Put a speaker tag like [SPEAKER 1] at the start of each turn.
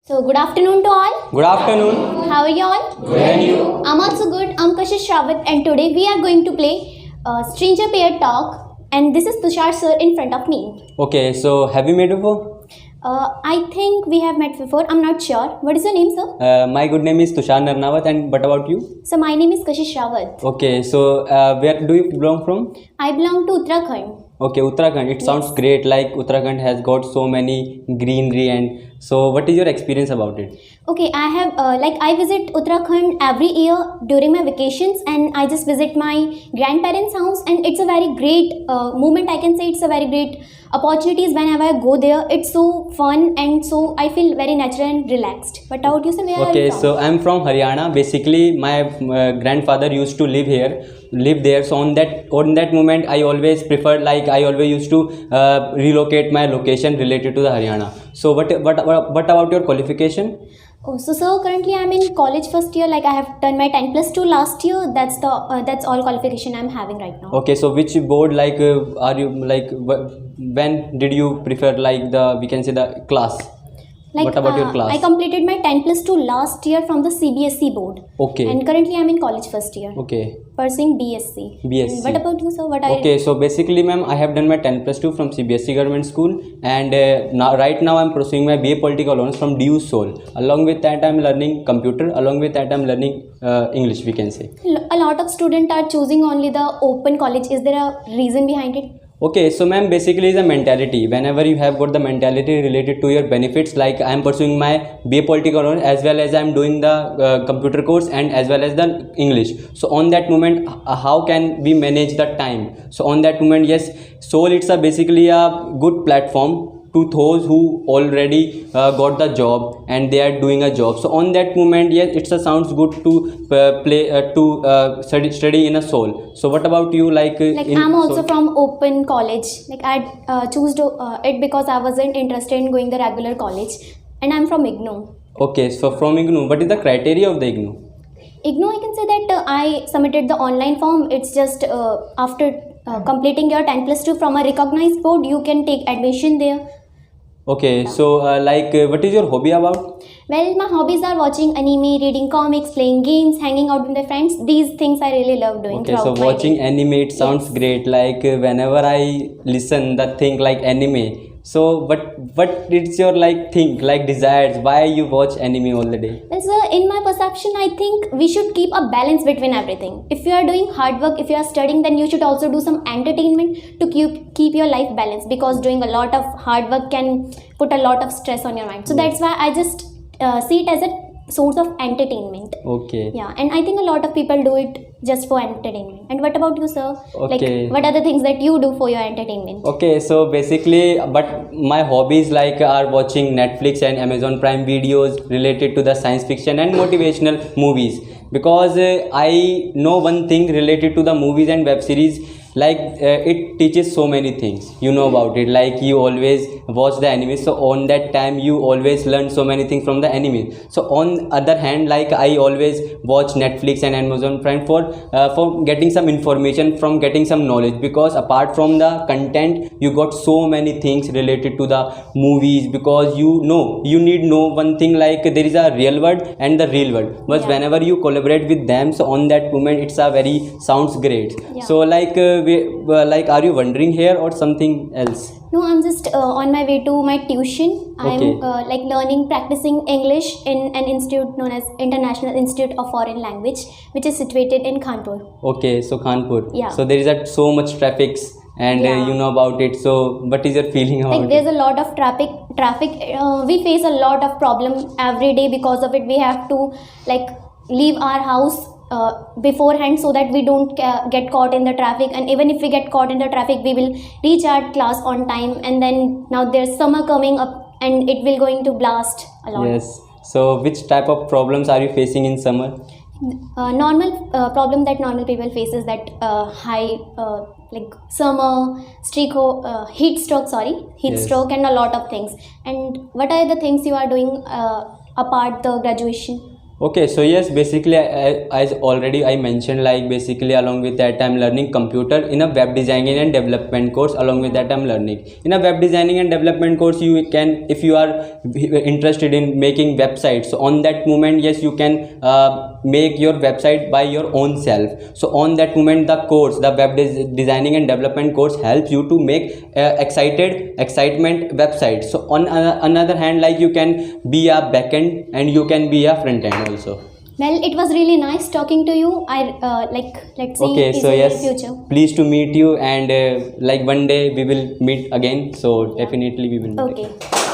[SPEAKER 1] So, good afternoon to all.
[SPEAKER 2] Good afternoon.
[SPEAKER 1] How are you all?
[SPEAKER 2] Good and you?
[SPEAKER 1] I'm also good. I'm Kashish Rawat, and today we are going to play Stranger Pair Talk. And this is Tushar sir in front of me.
[SPEAKER 2] Okay, so have you met before?
[SPEAKER 1] I think we have met before. I'm not sure. What is your name, sir?
[SPEAKER 2] My good name is Tushar Narnawat, and what about you?
[SPEAKER 1] So, my name is Kashish Rawat.
[SPEAKER 2] Okay, so where do you belong from?
[SPEAKER 1] I belong to Uttarakhand.
[SPEAKER 2] Okay, Uttarakhand. It sounds great. Like Uttarakhand has got so many greenery, and so what is your experience about it?
[SPEAKER 1] Okay, I have I visit Uttarakhand every year during my vacations, and I just visit my grandparents' house, and it's a very great moment. I can say it's a very great opportunities whenever I go there. It's so fun, and so I feel very natural and relaxed. But how do you say where are
[SPEAKER 2] Okay,
[SPEAKER 1] you from?
[SPEAKER 2] so I'm from Haryana. Basically, my grandfather used to live there. So on that moment, I always preferred, like I always used to relocate my location related to the Haryana. So what about your qualification?
[SPEAKER 1] Oh, so sir, currently I'm in college first year. Like I have done my 10+2 last year. That's that's all qualification I'm having right now.
[SPEAKER 2] Okay, so which board, like are you like when did you prefer, like we can say the class?
[SPEAKER 1] Like,
[SPEAKER 2] what about your class?
[SPEAKER 1] I completed my 10+2 last year from the CBSE board.
[SPEAKER 2] Okay.
[SPEAKER 1] And currently I'm in college first year.
[SPEAKER 2] Okay.
[SPEAKER 1] Pursuing BSc.
[SPEAKER 2] BSc.
[SPEAKER 1] And what about you, sir? What are
[SPEAKER 2] Okay, so basically, ma'am, I have done my 10+2 from CBSE government school, and right now I'm pursuing my BA Political Honors from DU Seoul. Along with that, I'm learning computer. Along with that, I'm learning English, we can say.
[SPEAKER 1] A lot of students are choosing only the open college. Is there a reason behind it?
[SPEAKER 2] Okay, so ma'am, basically it's a mentality. Whenever you have got the mentality related to your benefits, like I am pursuing my BA Political Honors as well as I am doing the computer course and as well as the English. So on that moment, how can we manage the time? So on that moment, yes, Soul, it's a basically a good platform to those who already got the job and they are doing a job. So on that moment, yes, it sounds good to study in a Soul. So what about you? Like
[SPEAKER 1] I'm also from open college. Like I choose it because I wasn't interested in going the regular college, and I'm from IGNOU.
[SPEAKER 2] Okay, so from IGNOU, what is the criteria of the IGNOU?
[SPEAKER 1] IGNOU, I can say that I submitted the online form. It's just after completing your 10+2 from a recognized board, you can take admission there.
[SPEAKER 2] Okay, so what is your hobby about?
[SPEAKER 1] Well, my hobbies are watching anime, reading comics, playing games, hanging out with my friends. These things I really love doing.
[SPEAKER 2] Okay, so watching anime, it sounds great. Like whenever I listen the thing like anime, so what is your like think, like desires, why you watch anime all the day?
[SPEAKER 1] Well, sir, in my perception, I think we should keep a balance between everything. If you are doing hard work, if you are studying, then you should also do some entertainment to keep your life balanced, because doing a lot of hard work can put a lot of stress on your mind. So that's why I just see it as a source of entertainment.
[SPEAKER 2] Okay.
[SPEAKER 1] Yeah, and I think a lot of people do it just for entertainment. And what about you, sir?
[SPEAKER 2] Okay.
[SPEAKER 1] Like, what are the things that you do for your entertainment?
[SPEAKER 2] Okay, so basically, but my hobbies like are watching Netflix and Amazon Prime videos related to the science fiction and motivational movies, because I know one thing related to the movies and web series, like it teaches so many things, you know about it. Like you always watch the anime, so on that time you always learn so many things from the anime. So on other hand, like I always watch Netflix and Amazon Prime for getting some information, from getting some knowledge, because apart from the content you got so many things related to the movies, because you need know one thing, like there is a real world and the real world, but
[SPEAKER 1] Yeah.
[SPEAKER 2] whenever you collaborate with them, so on that moment it's a very sounds great.
[SPEAKER 1] Yeah.
[SPEAKER 2] So like are you wondering here or something else?
[SPEAKER 1] No, I'm just on my way to my tuition. I'm
[SPEAKER 2] Okay.
[SPEAKER 1] practicing English in an institute known as International Institute of Foreign Language, which is situated in Kanpur.
[SPEAKER 2] Okay, so Kanpur.
[SPEAKER 1] Yeah.
[SPEAKER 2] So there is so much traffic, and
[SPEAKER 1] Yeah.
[SPEAKER 2] you know about it. So what is your feeling about
[SPEAKER 1] Like there's
[SPEAKER 2] it?
[SPEAKER 1] a lot of traffic. We face a lot of problem every day because of it. We have to like leave our house beforehand so that we don't get caught in the traffic, and even if we get caught in the traffic, we will reach our class on time. And then now there's summer coming up, and it will going to blast a lot.
[SPEAKER 2] Yes. So which type of problems are you facing in summer?
[SPEAKER 1] Normal problem that normal people face is that high like summer heat stroke,
[SPEAKER 2] Yes.
[SPEAKER 1] stroke, and a lot of things. And what are the things you are doing apart the graduation?
[SPEAKER 2] Okay, so yes, basically, as already I mentioned, like basically along with that I'm learning computer in a web designing and development course. Along with that I'm learning in a web designing and development course. You can, if you are interested in making websites, so on that moment, yes, you can make your website by your own self. So on that moment, the course, the web designing and development course helps you to make excitement website. So on another hand, like you can be a backend and you can be a front end also.
[SPEAKER 1] Well, it was really nice talking to you. Let's see
[SPEAKER 2] Okay,
[SPEAKER 1] is
[SPEAKER 2] so
[SPEAKER 1] in
[SPEAKER 2] yes,
[SPEAKER 1] the future.
[SPEAKER 2] pleased to meet you, and like one day we will meet again. So definitely we will meet again.
[SPEAKER 1] Okay.